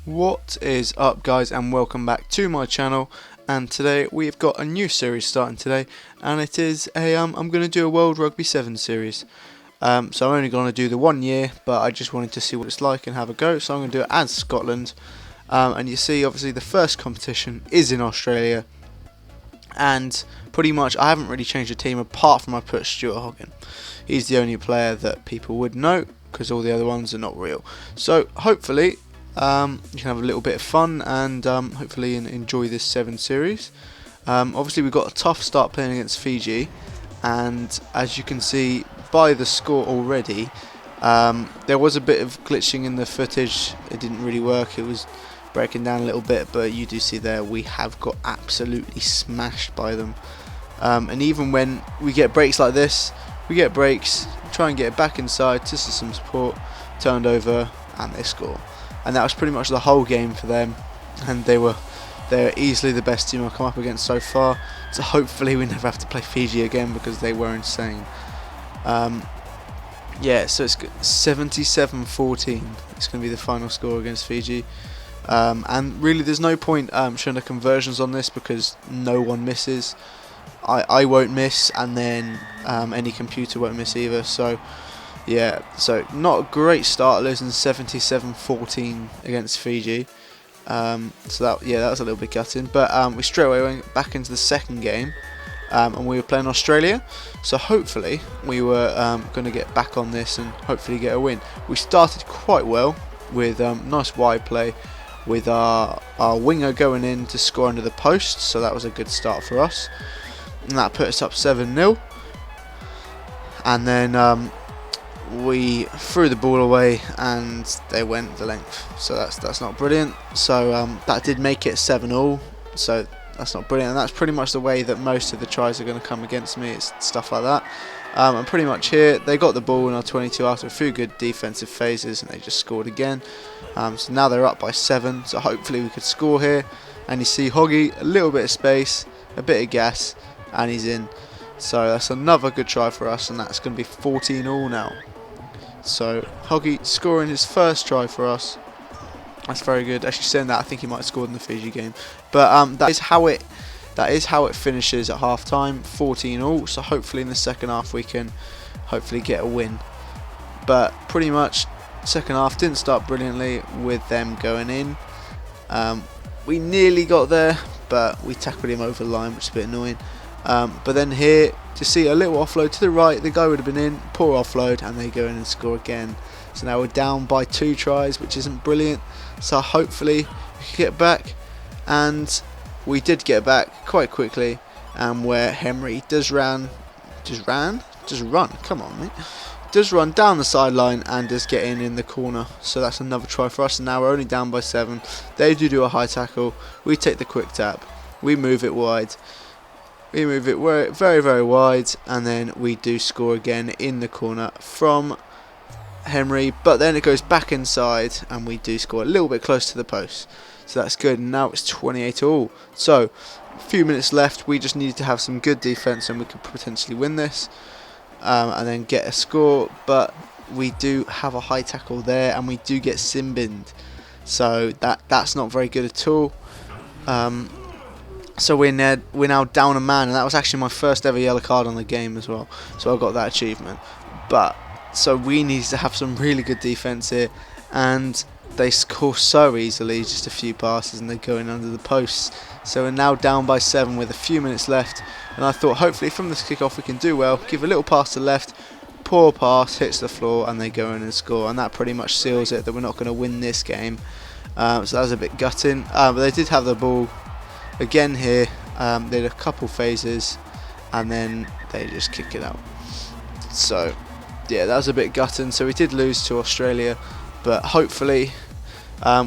What is up, guys, and welcome back to my channel. And today we've got a new series starting today, and it is I'm going to do a World Rugby 7 series. So I'm only going to do the 1 year, but I just wanted to see what it's like and have a go, so I'm going to do it as Scotland. And you see, obviously the first competition is in Australia, and pretty much I haven't really changed the team apart from I put Stuart Hoggin. He's the only player that people would know because all the other ones are not real. So hopefully you can have a little bit of fun and hopefully enjoy this 7 series. Obviously we've got a tough start playing against Fiji, and as you can see by the score already, there was a bit of glitching in the footage. It didn't really work, it was breaking down a little bit, but you do see there we have got absolutely smashed by them. And even when we get breaks like this, we get breaks, try and get it back inside, just some support, turned over, and they score. And that was pretty much the whole game for them, and they're easily the best team I've come up against so far. So hopefully we never have to play Fiji again because they were insane. Yeah, so it's 77-14. It's going to be the final score against Fiji. And really there's no point showing the conversions on this because no one misses. I won't miss, and then any computer won't miss either. So yeah, so not a great start, losing 77-14 against Fiji. So that was a little bit gutting. But we straight away went back into the second game, and we were playing Australia. So hopefully we were going to get back on this and hopefully get a win. We started quite well with nice wide play, with our winger going in to score under the post. So that was a good start for us, and that put us up 7-0. And then we threw the ball away and they went the length, so that's not brilliant. So that did make it 7-all, so that's not brilliant, and that's pretty much the way that most of the tries are going to come against me. It's stuff like that. And pretty much here they got the ball in our 22 after a few good defensive phases, and they just scored again. So now they're up by 7, so hopefully we could score here. And you see Hoggy, a little bit of space, a bit of gas, and he's in. So that's another good try for us, and that's going to be 14-all now. So Hoggy scoring his first try for us. That's very good. Actually, saying that, I think he might have scored in the Fiji game. But that is how it finishes at half time, 14-all. So hopefully in the second half we can hopefully get a win. But pretty much second half didn't start brilliantly with them going in. We nearly got there, but we tackled him over the line, which is a bit annoying. But then here, to see a little offload to the right, the guy would have been in, poor offload, and they go in and score again. So now we're down by 2 tries, which isn't brilliant. So hopefully we can get back, and we did get back quite quickly. And where Henry does run, come on mate, does run down the sideline and does get in the corner. So that's another try for us, and now we're only down by 7. They do a high tackle, we take the quick tap, we move it wide. We move it very, very wide, and then we do score again in the corner from Henry, but then it goes back inside and we do score a little bit close to the post. So that's good, and now it's 28-all. So a few minutes left, we just needed to have some good defence and we could potentially win this and then get a score, but we do have a high tackle there and we do get sin-binned. So that's not very good at all. So we're now down a man, and that was actually my first ever yellow card on the game as well. So I got that achievement. But so we needed to have some really good defence here, and they score so easily, just a few passes, and they're going under the posts. So we're now down by 7 with a few minutes left, and I thought hopefully from this kickoff we can do well. Give a little pass to the left, poor pass, hits the floor, and they go in and score, and that pretty much seals it that we're not going to win this game. So that was a bit gutting, but they did have the ball again here. They did a couple phases and then they just kick it out. So yeah, that was a bit gutting. So we did lose to Australia, but hopefully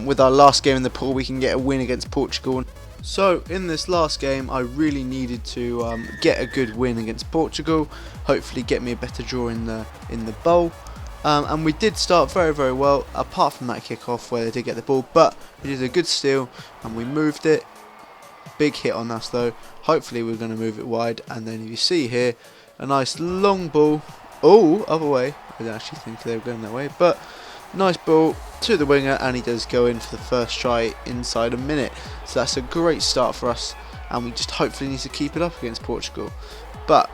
with our last game in the pool we can get a win against Portugal. So in this last game I really needed to get a good win against Portugal, hopefully get me a better draw in the bowl. And we did start very, very well, apart from that kickoff where they did get the ball, but we did a good steal and we moved it. Big hit on us though. Hopefully we're going to move it wide, and then if you see here, a nice long ball. Oh, other way. I didn't actually think they were going that way, but Nice ball to the winger, and he does go in for the first try inside a minute. So that's a great start for us, and we just hopefully need to keep it up against Portugal. But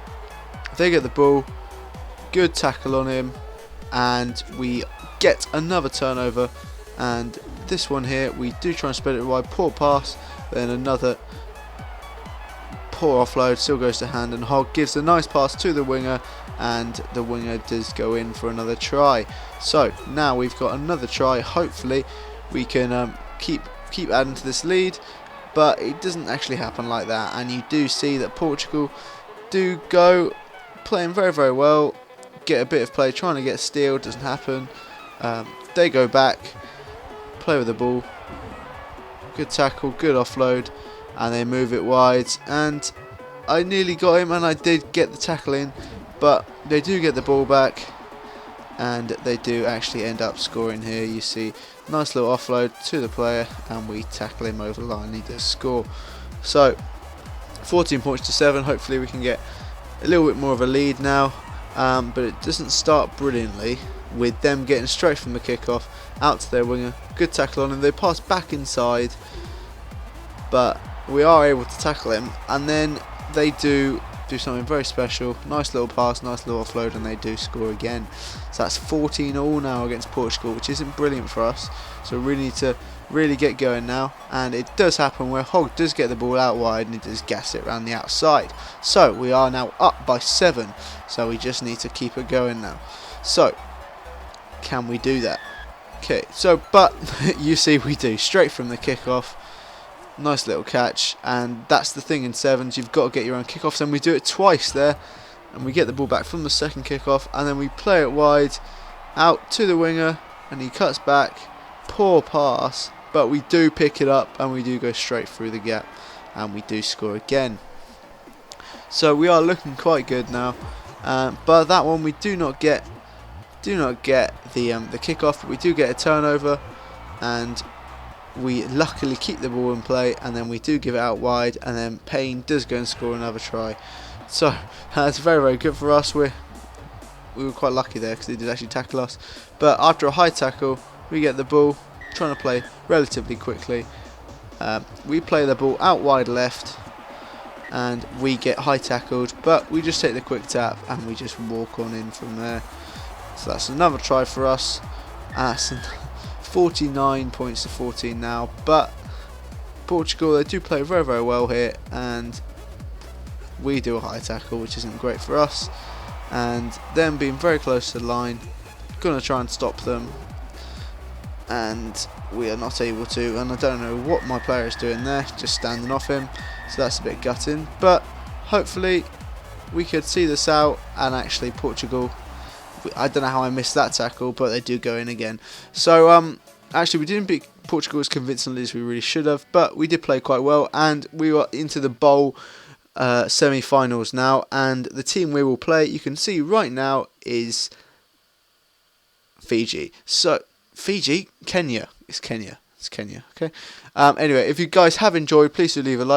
they get the ball, good tackle on him, and we get another turnover. And this one here, we do try and spread it wide, poor pass, then another poor offload, still goes to hand, and Hogg gives a nice pass to the winger, and the winger does go in for another try. So now we've got another try. Hopefully we can keep adding to this lead, but it doesn't actually happen like that, and you do see that Portugal do go playing very, very well, get a bit of play, trying to get a steal, doesn't happen. They go back, play with the ball, good tackle, good offload, and they move it wide, and I nearly got him, and I did get the tackle in, but they do get the ball back, and they do actually end up scoring here. You see, nice little offload to the player, and we tackle him over the line, and he does score. So 14 points to 7. Hopefully we can get a little bit more of a lead now, but it doesn't start brilliantly with them getting straight from the kickoff out to their winger, good tackle on him, they pass back inside, but we are able to tackle him, and then they do something very special. Nice little pass, nice little offload, and they do score again. So that's 14-all now against Portugal, which isn't brilliant for us. So we really need to get going now, and it does happen where Hogg does get the ball out wide and he does gas it around the outside. So we are now up by 7, so we just need to keep it going now. So can we do that? Okay, so but you see we do, straight from the kickoff. Nice little catch, and that's the thing in sevens, you've got to get your own kickoffs, and we do it twice there, and we get the ball back from the second kickoff, and then we play it wide out to the winger, and he cuts back, poor pass, but we do pick it up, and we do go straight through the gap, and we do score again. So we are looking quite good now, but that one we do not get the kickoff, but we do get a turnover, and we luckily keep the ball in play, and then we do give it out wide, and then Payne does go and score another try. So that's very, very good for us. We were quite lucky there because he did actually tackle us, but after a high tackle we get the ball, trying to play relatively quickly. We play the ball out wide left, and we get high tackled, but we just take the quick tap and we just walk on in from there. So that's another try for us. 49 points to 14 now, but Portugal, they do play very, very well here, and we do a high tackle, which isn't great for us, and them being very close to the line, gonna try and stop them, and we are not able to, and I don't know what my player is doing there, just standing off him, so that's a bit gutting, but hopefully we could see this out, and actually Portugal, I don't know how I missed that tackle, but they do go in again. So actually we didn't beat Portugal as convincingly as we really should have, but we did play quite well, and we are into the bowl semi-finals now, and the team we will play, you can see right now, is Fiji. So Fiji, Kenya. It's Kenya, okay. Anyway, if you guys have enjoyed, please do leave a like.